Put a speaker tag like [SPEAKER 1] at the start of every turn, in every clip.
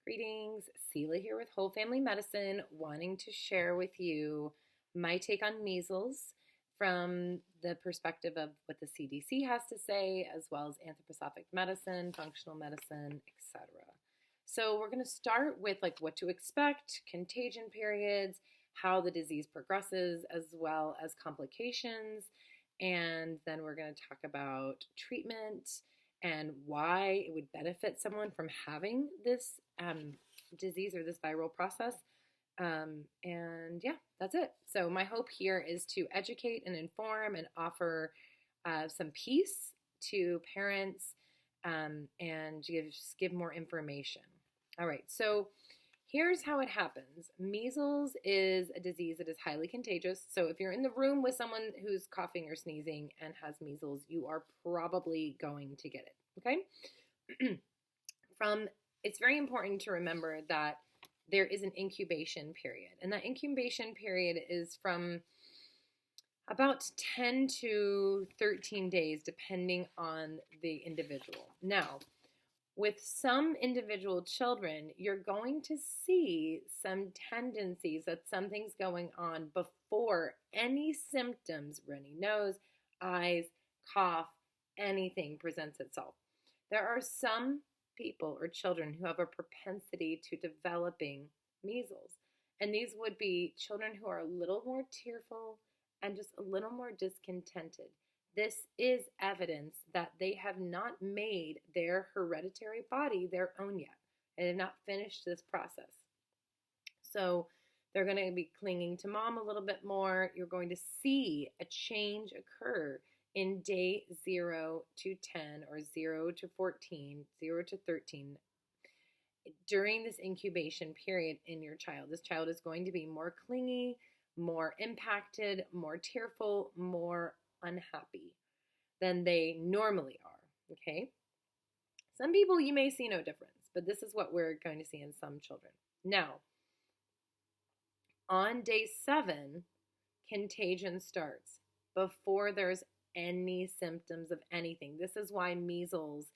[SPEAKER 1] Greetings, Selah here with Whole Family Medicine, wanting to share with you my take on measles from the perspective of what the CDC has to say, as well as anthroposophic medicine, functional medicine, etc. So we're going to start with like what to expect, contagion periods, how the disease progresses, as well as complications, and then we're going to talk about treatment and why it would benefit someone from having this disease or this viral process. And yeah, that's it. So my hope here is to educate and inform and offer some peace to parents and give more information. All right, so here's how it happens. Measles is a disease that is highly contagious. So if you're in the room with someone who's coughing or sneezing and has measles, you are probably going to get it, okay? It's very important to remember that there is an incubation period. And that incubation period is from about 10 to 13 days, depending on the individual. Now, with some individual children, you're going to see some tendencies that something's going on before any symptoms, runny nose, eyes, cough, anything presents itself. There are some people or children who have a propensity to developing measles. And these would be children who are a little more tearful and just a little more discontented. This is evidence that they have not made their hereditary body their own yet and have not finished this process. So they're going to be clinging to mom a little bit more. You're going to see a change occur in day 0 to 10 or 0 to 14, 0 to 13. During this incubation period in your child, this child is going to be more clingy, more impacted, more tearful, more unhappy than they normally are, okay? Some people you may see no difference, but this is what we're going to see in some children. Now, on day 7, contagion starts before there's any symptoms of anything. This is why measles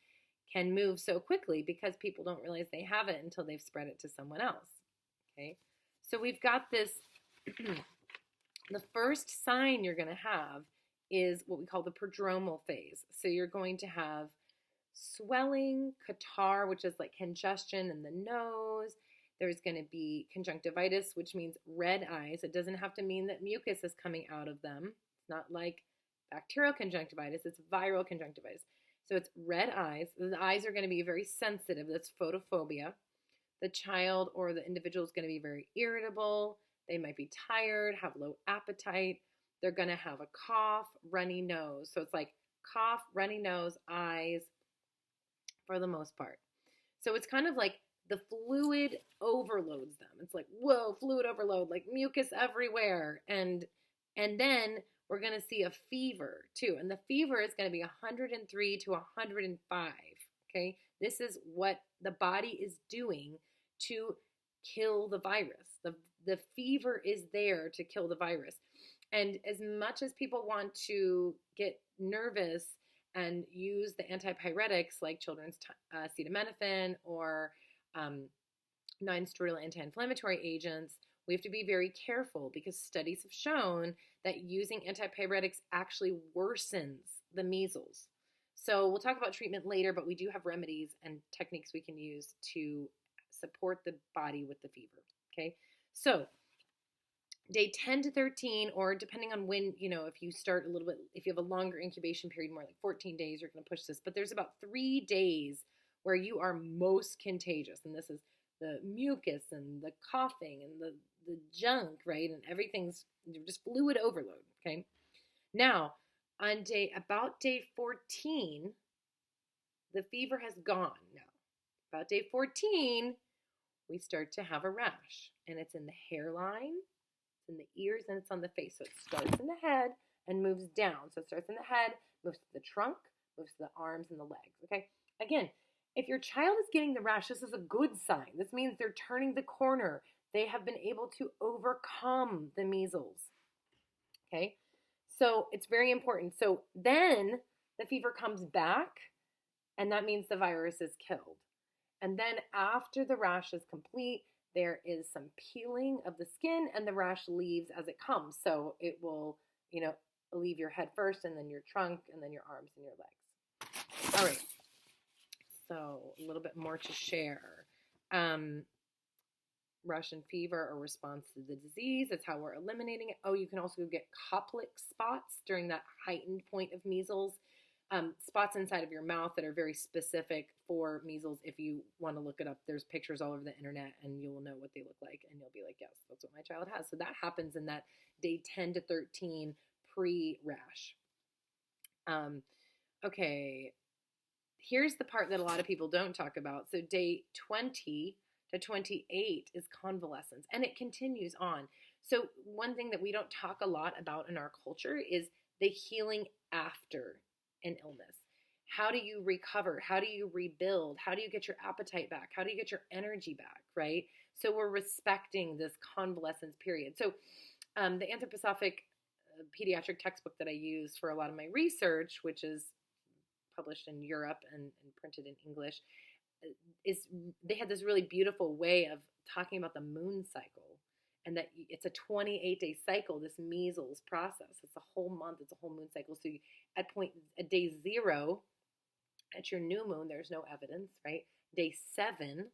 [SPEAKER 1] can move so quickly, because people don't realize they have it until they've spread it to someone else, okay? So we've got this, the first sign you're going to have is what we call the prodromal phase. So you're going to have swelling, catarrh, which is like congestion in the nose. There's going to be conjunctivitis, which means red eyes. It doesn't have to mean that mucus is coming out of them. It's not like bacterial conjunctivitis, it's viral conjunctivitis. So it's red eyes. The eyes are going to be very sensitive. That's photophobia. The child or the individual is going to be very irritable. They might be tired, have low appetite. They're going to have a cough, runny nose. So it's like cough, runny nose, eyes for the most part. So it's kind of like the fluid overloads them. It's like, whoa, fluid overload, like mucus everywhere. And then we're going to see a fever too. And the fever is going to be 103 to 105. Okay. This is what the body is doing to kill the virus. The fever is there to kill the virus. And as much as people want to get nervous and use the antipyretics like children's acetaminophen or non-steroidal anti-inflammatory agents, we have to be very careful, because studies have shown that using antipyretics actually worsens the measles. So we'll talk about treatment later, but we do have remedies and techniques we can use to support the body with the fever, okay? So day 10 to 13, or depending on when, if you start a little bit, if you have a longer incubation period, more like 14 days, you're going to push this. But there's about 3 days where you are most contagious. And this is the mucus and the coughing and the junk, right? And everything's just fluid overload, okay? Now, on about day 14, the fever has gone now. About day 14, we start to have a rash. And it's in the hairline, in the ears, and it's on the face. So it starts in the head and moves down. So it starts in the head, moves to the trunk, moves to the arms and the legs, okay? Again, if your child is getting the rash, this is a good sign. This means they're turning the corner. They have been able to overcome the measles, okay? So it's very important. So then the fever comes back, and that means the virus is killed. And then after the rash is complete, there is some peeling of the skin and the rash leaves as it comes. So it will, leave your head first and then your trunk and then your arms and your legs. All right. So a little bit more to share. Russian fever or response to the disease. That's how we're eliminating it. Oh, you can also get Koplik spots during that heightened point of measles. Spots inside of your mouth that are very specific for measles. If you want to look it up, there's pictures all over the internet and you will know what they look like and you'll be like, yes, that's what my child has. So that happens in that day 10 to 13 pre-rash. Okay, here's the part that a lot of people don't talk about. So day 20 to 28 is convalescence, and it continues on. So one thing that we don't talk a lot about in our culture is the healing after an illness. How do you recover? How do you rebuild? How do you get your appetite back? How do you get your energy back, right? So we're respecting this convalescence period. So the anthroposophic pediatric textbook that I use for a lot of my research, which is published in Europe and printed in English, they had this really beautiful way of talking about the moon cycle, and that it's a 28-day cycle, this measles process. It's a whole month, it's a whole moon cycle. So at day 0, at your new moon, there's no evidence, right? Day 7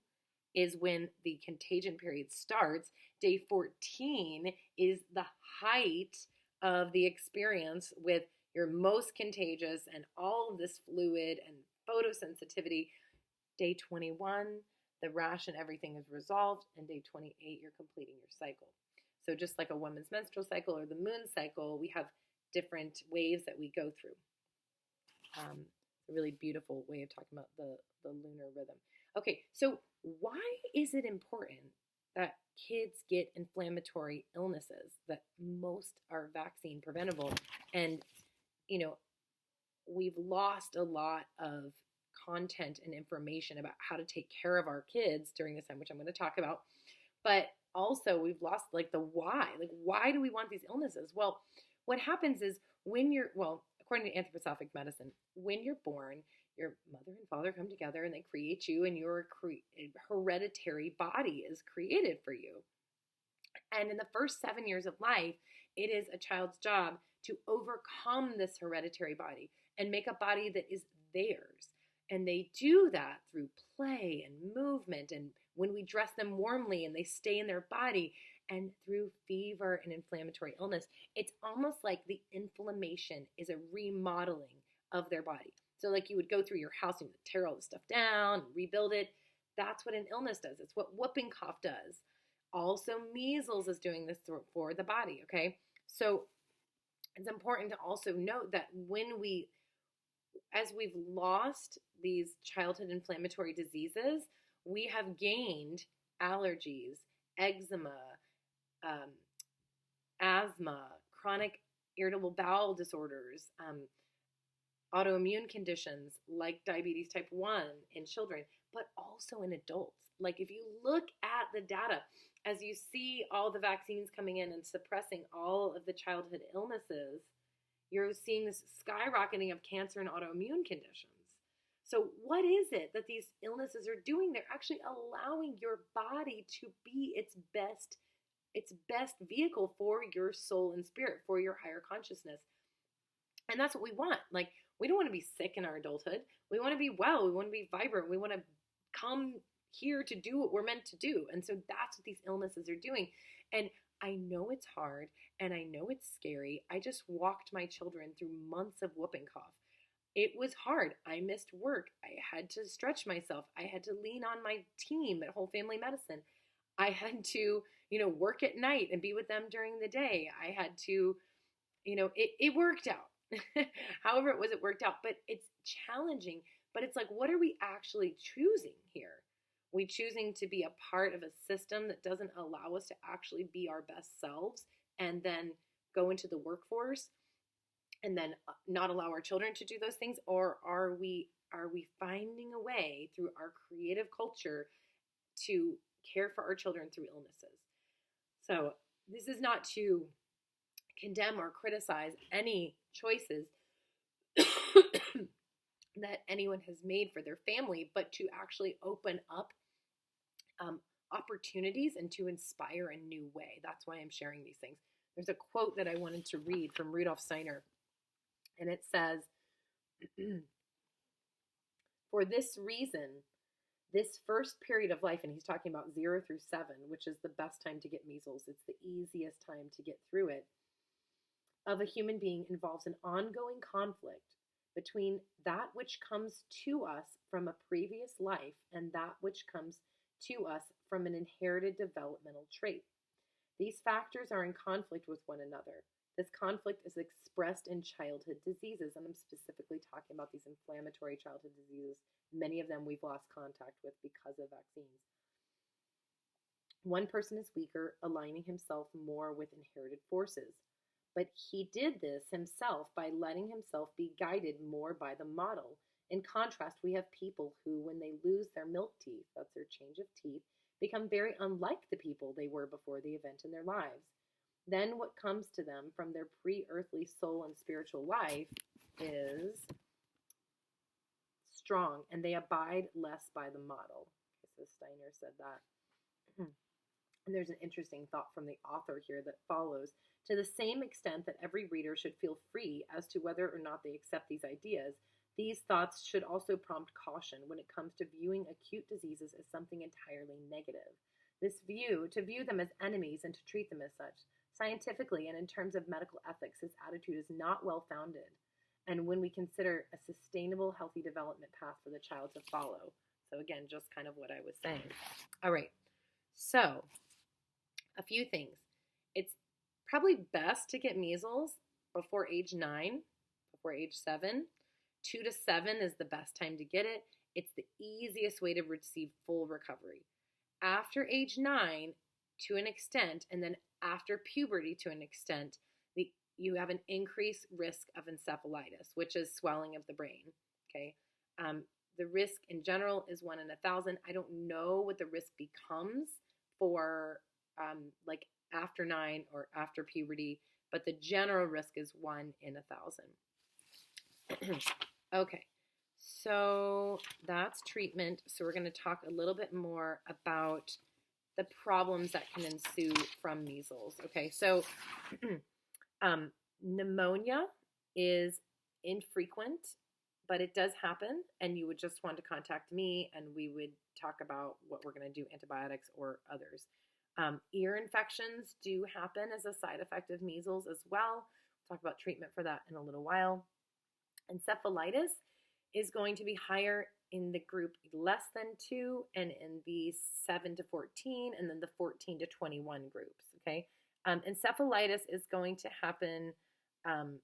[SPEAKER 1] is when the contagion period starts. Day 14 is the height of the experience with your most contagious and all of this fluid and photosensitivity. Day 21, the rash and everything is resolved, and day 28, you're completing your cycle. So just like a woman's menstrual cycle or the moon cycle, we have different waves that we go through. A really beautiful way of talking about the lunar rhythm. Okay, so why is it important that kids get inflammatory illnesses that most are vaccine preventable? And, we've lost a lot of content and information about how to take care of our kids during this time, which I'm going to talk about. But also we've lost the why. Why do we want these illnesses? Well, what happens is according to anthroposophic medicine, when you're born, your mother and father come together and they create you, and your hereditary body is created for you. And in the first 7 years of life, it is a child's job to overcome this hereditary body and make a body that is theirs. And they do that through play and movement, and when we dress them warmly and they stay in their body, and through fever and inflammatory illness. It's almost like the inflammation is a remodeling of their body. So like you would go through your house and tear all the stuff down and rebuild it. That's what an illness does. It's what whooping cough does. Also, measles is doing this for the body, okay? So it's important to also note that as we've lost these childhood inflammatory diseases, we have gained allergies, eczema, asthma, chronic irritable bowel disorders, autoimmune conditions like diabetes type 1 in children, but also in adults. Like if you look at the data, as you see all the vaccines coming in and suppressing all of the childhood illnesses, you're seeing this skyrocketing of cancer and autoimmune conditions. So what is it that these illnesses are doing? They're actually allowing your body to be its best vehicle for your soul and spirit, for your higher consciousness. And that's what we want. Like, we don't want to be sick in our adulthood. We want to be well. We want to be vibrant. We want to come here to do what we're meant to do. And so that's what these illnesses are doing. And I know it's hard and I know it's scary. I just walked my children through months of whooping cough. It was hard. I missed work. I had to stretch myself. I had to lean on my team at Whole Family Medicine. I had to, work at night and be with them during the day. I had to, it worked out. However it worked out. But it's challenging. But it's like, what are we actually choosing here? We choosing to be a part of a system that doesn't allow us to actually be our best selves and then go into the workforce and then not allow our children to do those things? Or are we finding a way through our creative culture to care for our children through illnesses? So this is not to condemn or criticize any choices, that anyone has made for their family, but to actually open up opportunities and to inspire a new way. That's why I'm sharing these things. There's a quote that I wanted to read from Rudolf Steiner, and it says, for this reason, this first period of life, and he's talking about 0 through 7, which is the best time to get measles, it's the easiest time to get through it, of a human being involves an ongoing conflict between that which comes to us from a previous life and that which comes to us from an inherited developmental trait. These factors are in conflict with one another. This conflict is expressed in childhood diseases, and I'm specifically talking about these inflammatory childhood diseases. Many of them we've lost contact with because of vaccines. One person is weaker, aligning himself more with inherited forces. But he did this himself by letting himself be guided more by the model. In contrast, we have people who, when they lose their milk teeth, that's their change of teeth, become very unlike the people they were before the event in their lives. Then what comes to them from their pre-earthly soul and spiritual life is strong, and they abide less by the model. So Steiner said that. And there's an interesting thought from the author here that follows. To the same extent that every reader should feel free as to whether or not they accept these ideas, these thoughts should also prompt caution when it comes to viewing acute diseases as something entirely negative. To view them as enemies and to treat them as such, scientifically and in terms of medical ethics, this attitude is not well-founded. And when we consider a sustainable, healthy development path for the child to follow. So again, just kind of what I was saying. All right. So, a few things. It's probably best to get measles before age 9, before age 7. 2 to 7 is the best time to get it. It's the easiest way to receive full recovery. After age 9, to an extent, and then after puberty to an extent, you have an increased risk of encephalitis, which is swelling of the brain. Okay, the risk in general is 1 in 1,000. I don't know what the risk becomes for like after 9 or after puberty, but the general risk is 1 in 1,000. Okay, so that's treatment. So we're going to talk a little bit more about the problems that can ensue from measles. Okay, so pneumonia is infrequent, but it does happen, and you would just want to contact me, and we would talk about what we're going to do, antibiotics or others. Ear infections do happen as a side effect of measles as well. We'll talk about treatment for that in a little while. Encephalitis is going to be higher in the group less than 2 and in the 7 to 14 and then the 14 to 21 groups, okay? Encephalitis is going to happen on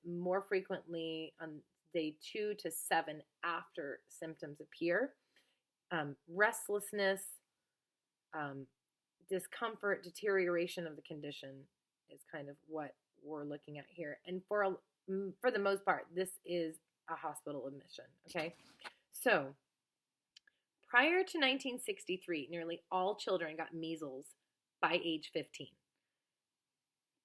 [SPEAKER 1] more frequently on day 2 to 7 after symptoms appear. Restlessness, discomfort, deterioration of the condition is kind of what we're looking at here. And for the most part, this is a hospital admission, okay? So, prior to 1963, nearly all children got measles by age 15.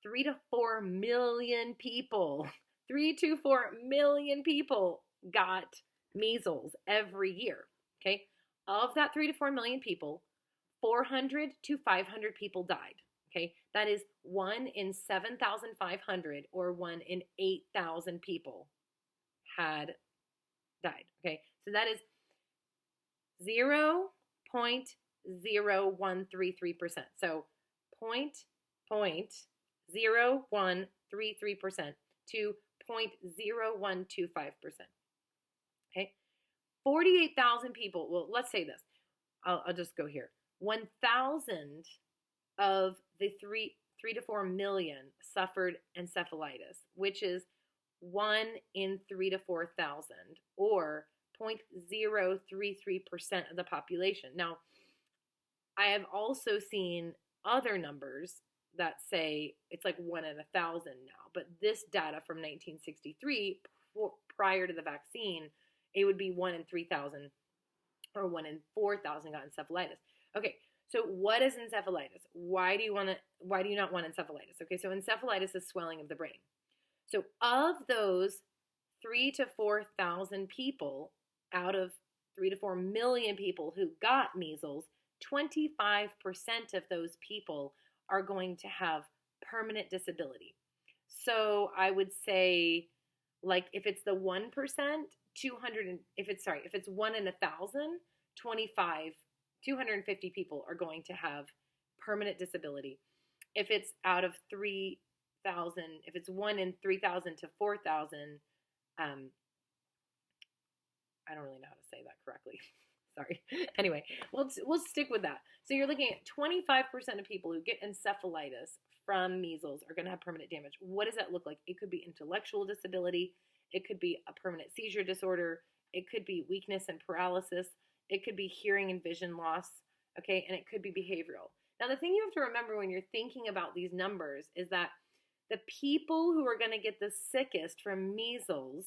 [SPEAKER 1] 3 to 4 million people, 3 to 4 million people got measles every year, okay? Of that 3 to 4 million people, 400 to 500 people died, okay? That is 1 in 7,500 or 1 in 8,000 people had died, okay? So that is 0.0133%. So 0.0133% to 0.0125%. Okay? 48,000 people, well, let's say this. I'll just go here. 1,000 of the 3 to 4 million suffered encephalitis, which is 1 in 3 to 4,000, or 0.033% of the population. Now, I have also seen other numbers that say it's like 1 in 1,000 now, but this data from 1963, prior to the vaccine, it would be 1 in 3,000 or 1 in 4,000 got encephalitis. Okay, so what is encephalitis? Why do you not want encephalitis? Okay, so encephalitis is swelling of the brain. So of those 3 to 4,000 people out of 3 to 4 million people who got measles, 25% of those people are going to have permanent disability. So I would say, like, if it's the 1%, 200, if it's 1 in 1,000, 25, 250 people are going to have permanent disability. If it's out of 3,000, if it's 1 in 3,000 to 4,000, I don't really know how to say that correctly. Sorry. Anyway, we'll stick with that. So you're looking at 25% of people who get encephalitis from measles are going to have permanent damage. What does that look like? It could be intellectual disability. It could be a permanent seizure disorder. It could be weakness and paralysis. It could be hearing and vision loss. Okay, and it could be behavioral. Now, the thing you have to remember when you're thinking about these numbers is that the people who are going to get the sickest from measles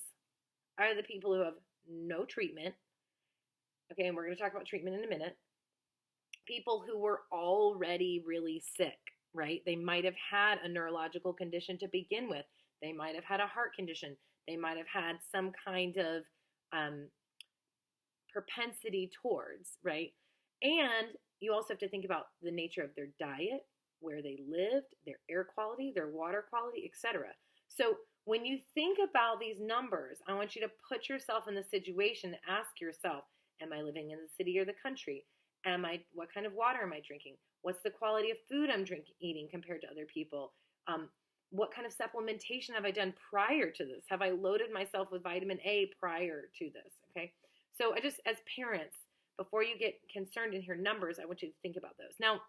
[SPEAKER 1] are the people who have no treatment. Okay, and we're going to talk about treatment in a minute. People who were already really sick, right? They might have had a neurological condition to begin with. They might have had a heart condition. They might have had some kind of propensity towards, right? And you also have to think about the nature of their diet, where they lived, their air quality, their water quality, etc. So when you think about these numbers, I want you to put yourself in the situation, ask yourself, am I living in the city or the country? What kind of water am I drinking? What's the quality of food I'm eating compared to other people? What kind of supplementation have I done prior to this? Have I loaded myself with vitamin A prior to this? Okay. So as parents, before you get concerned and hear numbers, I want you to think about those. Now,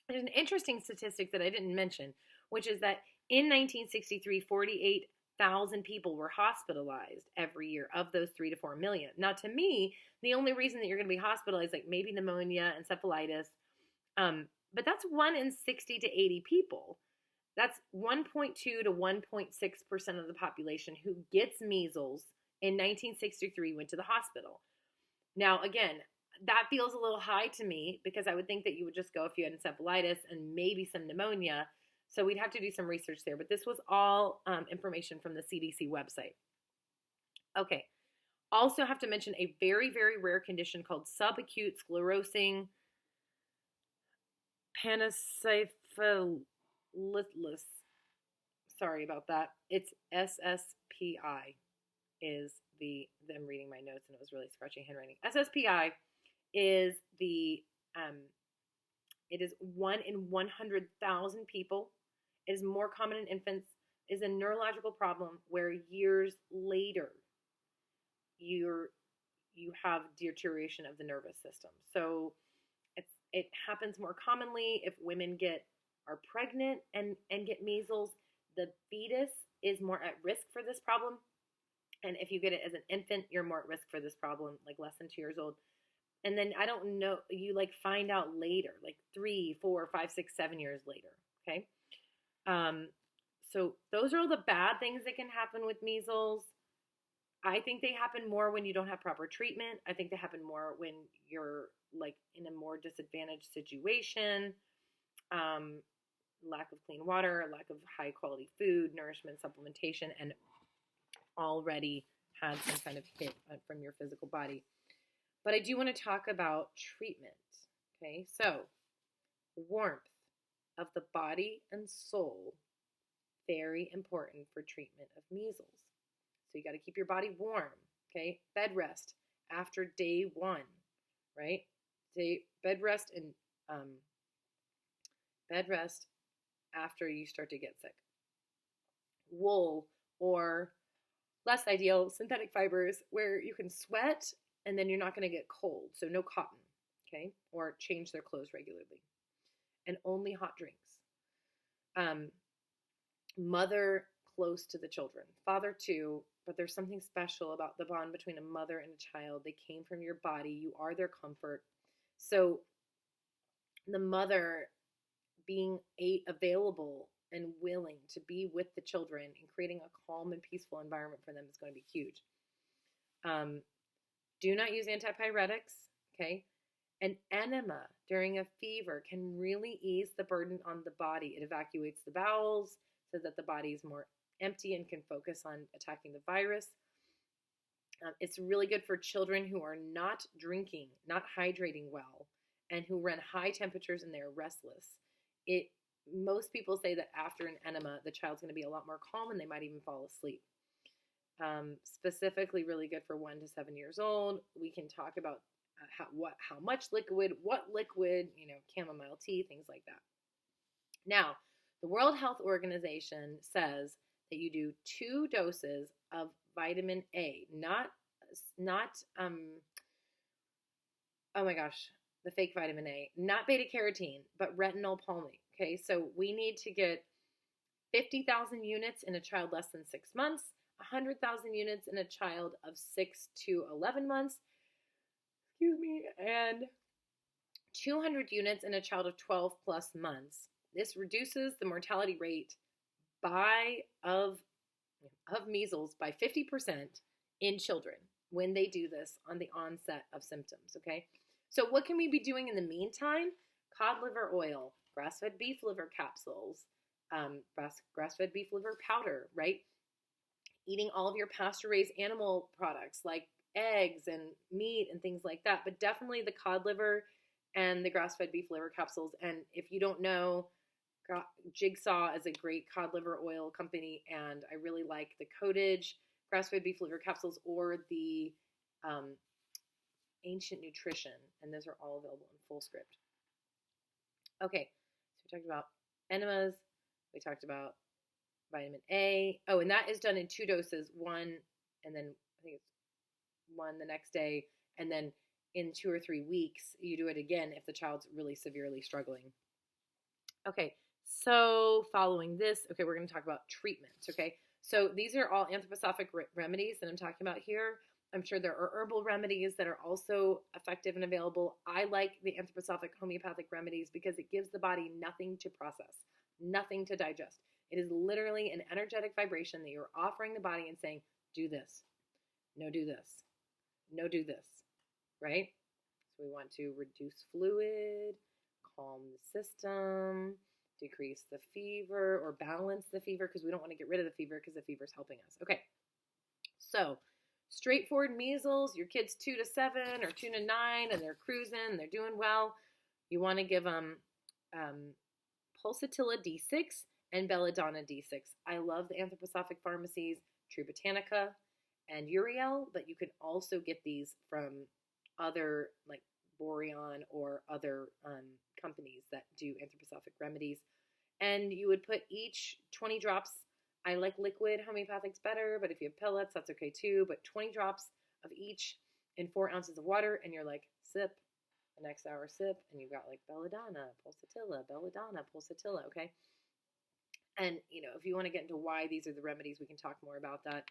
[SPEAKER 1] there's an interesting statistic that I didn't mention, which is that in 1963, 48,000 people were hospitalized every year of those 3 to 4 million. Now, to me, the only reason that you're going to be hospitalized, like maybe pneumonia, encephalitis, but that's 1 in 60 to 80 people. That's 1.2 to 1.6% of the population who gets measles in 1963 went to the hospital. Now, again, that feels a little high to me because I would think that you would just go if you had encephalitis and maybe some pneumonia. So we'd have to do some research there. But this was all information from the CDC website. Okay. Also have to mention a very, very rare condition called subacute sclerosing panencephalititis. Sorry about that. It's SSPI I'm reading my notes and it was really scratchy handwriting. SSPI is it is 1 in 100,000 people. It is more common in infants. It is a neurological problem where years later you have deterioration of the nervous system. So it happens more commonly if women are pregnant and get measles. The fetus is more at risk for this problem. And if you get it as an infant, you're more at risk for this problem, like less than 2 years old. And then I don't know, you find out later, like 3, 4, 5, 6, 7 years later. Okay. So those are all the bad things that can happen with measles. I think they happen more when you don't have proper treatment. I think they happen more when you're in a more disadvantaged situation. Lack of clean water, lack of high quality food, nourishment, supplementation, and already had some kind of hit from your physical body. But I do want to talk about treatment. Okay, so warmth of the body and soul, very important for treatment of measles. So you got to keep your body warm. Okay, bed rest after day 1, right? Bed rest after you start to get sick. Wool or less ideal synthetic fibers where you can sweat and then you're not going to get cold. So no cotton, okay? Or change their clothes regularly. And only hot drinks. Mother close to the children. Father too, but there's something special about the bond between a mother and a child. They came from your body. You are their comfort. So the mother being available and willing to be with the children and creating a calm and peaceful environment for them is going to be huge. Do not use antipyretics, okay? An enema during a fever can really ease the burden on the body. It evacuates the bowels so that the body is more empty and can focus on attacking the virus. It's really good for children who are not drinking, not hydrating well, and who run high temperatures and they're restless. It Most people say that after an enema, the child's going to be a lot more calm and they might even fall asleep. Specifically, really good for 1 to 7 years old. We can talk about how much liquid, what liquid, chamomile tea, things like that. Now, the World Health Organization says that you do 2 doses of vitamin A, not oh my gosh, the fake vitamin A, not beta carotene, but retinol palmate. Okay, so we need to get 50,000 units in a child less than 6 months, 100,000 units in a child of 6 to 11 months, and 200 units in a child of 12 plus months. This reduces the mortality rate of measles by 50% in children when they do this on the onset of symptoms, okay? So what can we be doing in the meantime? Cod liver oil, grass-fed beef liver capsules, grass-fed beef liver powder, right? Eating all of your pasture-raised animal products like eggs and meat and things like that, but definitely the cod liver and the grass-fed beef liver capsules. And if you don't know, Jigsaw is a great cod liver oil company, and I really like the Cottage grass-fed beef liver capsules or the Ancient Nutrition, and those are all available in Fullscript. Okay, so we talked about enemas, we talked about vitamin A. Oh, and that is done in 2 doses, one, and then I think it's one the next day, and then in 2 or 3 weeks, you do it again if the child's really severely struggling. Okay, so following this, okay, we're going to talk about treatments, okay? So these are all anthroposophic remedies that I'm talking about here. I'm sure there are herbal remedies that are also effective and available. I like the anthroposophic homeopathic remedies because it gives the body nothing to process, nothing to digest. It is literally an energetic vibration that you're offering the body and saying, do this, no, do this, no, do this, right? So we want to reduce fluid, calm the system, decrease the fever or balance the fever because we don't want to get rid of the fever because the fever is helping us. Okay, so straightforward measles, your kid's 2 to 7 or 2 to 9 and they're cruising, they're doing well. You want to give them Pulsatilla D6 and Belladonna D6. I love the anthroposophic pharmacies, True Botanica and Uriel, but you can also get these from other like Boreon or other companies that do anthroposophic remedies. And you would put each 20 drops. I like liquid homeopathics better, but if you have pellets, that's okay too. But 20 drops of each in 4 ounces of water, and you're like, sip, the next hour sip, and you've got like Belladonna, Pulsatilla, Belladonna, Pulsatilla, okay? And, if you want to get into why these are the remedies, we can talk more about that.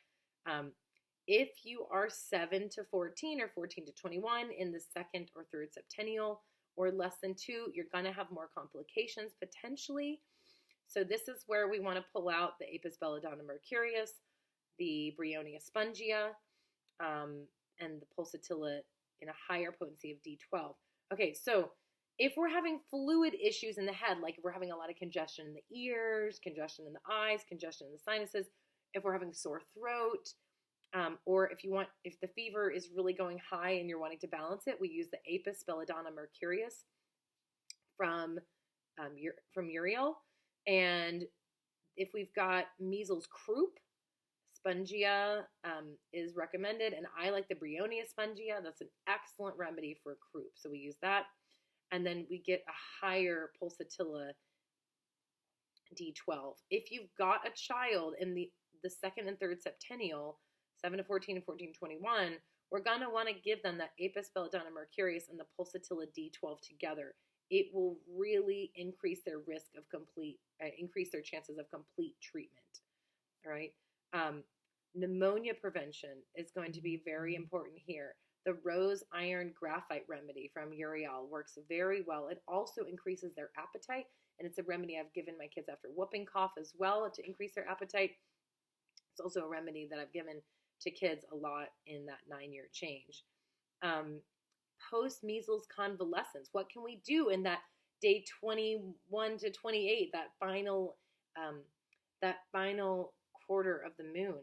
[SPEAKER 1] If you are 7 to 14 or 14 to 21 in the 2nd or 3rd septennial or less than 2, you're going to have more complications potentially. So this is where we want to pull out the Apis belladonna mercurius, the Bryonia spongia, and the Pulsatilla in a higher potency of D12. Okay, so if we're having fluid issues in the head, like if we're having a lot of congestion in the ears, congestion in the eyes, congestion in the sinuses, if we're having sore throat, or if the fever is really going high and you're wanting to balance it, we use the Apis belladonna mercurius from Uriel. And if we've got measles croup, spongia is recommended, and I like the Bryonia spongia. That's an excellent remedy for croup, so we use that. And then we get a higher Pulsatilla D12. If you've got a child in the 2nd and 3rd septennial, 7 to 14 and 14 to 21, we're going to want to give them that Apis belladonna mercurius and the Pulsatilla D12 together. It will really increase their risk of increase their chances of complete treatment. All right. Pneumonia prevention is going to be very important here. The rose iron graphite remedy from Uriel works very well. It also increases their appetite, and it's a remedy I've given my kids after whooping cough as well to increase their appetite. It's also a remedy that I've given to kids a lot in that 9-year change. Post-measles convalescence. What can we do in that day 21 to 28, that final quarter of the moon?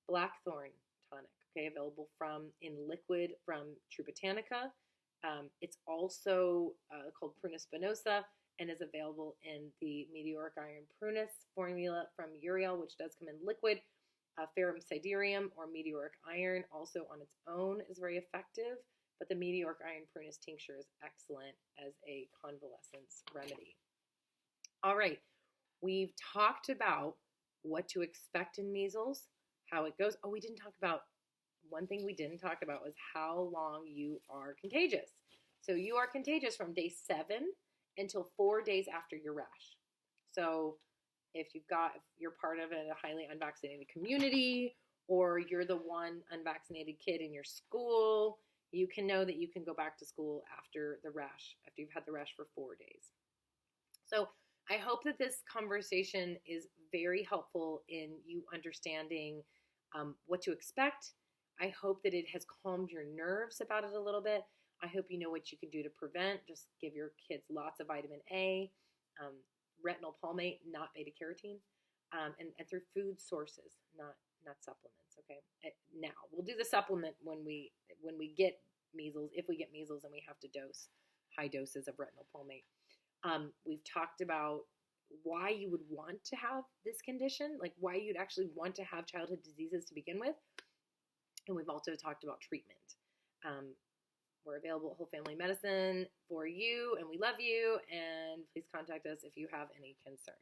[SPEAKER 1] Blackthorn tonic. Okay, available in liquid from True Botanica. It's also called Prunus spinosa and is available in the Meteoric Iron Prunus formula from Uriel, which does come in liquid. Ferrum sidereum or meteoric iron also on its own is very effective, but the meteoric iron prunus tincture is excellent as a convalescence remedy. All right, we've talked about what to expect in measles, how it goes. Oh, we didn't talk about, one thing we didn't talk about was how long you are contagious. So you are contagious from day 7 until 4 days after your rash. So if you're part of a highly unvaccinated community, or you're the one unvaccinated kid in your school, you can know that you can go back to school after you've had the rash for 4 days. So I hope that this conversation is very helpful in you understanding what to expect. I hope that it has calmed your nerves about it a little bit. I hope you know what you can do to prevent. Just give your kids lots of vitamin A, retinol palmate, not beta carotene, and through food sources, not supplements. Okay. Now we'll do the supplement when we get measles, if we get measles and we have to dose high doses of retinol palmate. We've talked about why you would want to have this condition, like why you'd actually want to have childhood diseases to begin with. And we've also talked about treatment. We're available at Whole Family Medicine for you, and we love you. And please contact us if you have any concerns.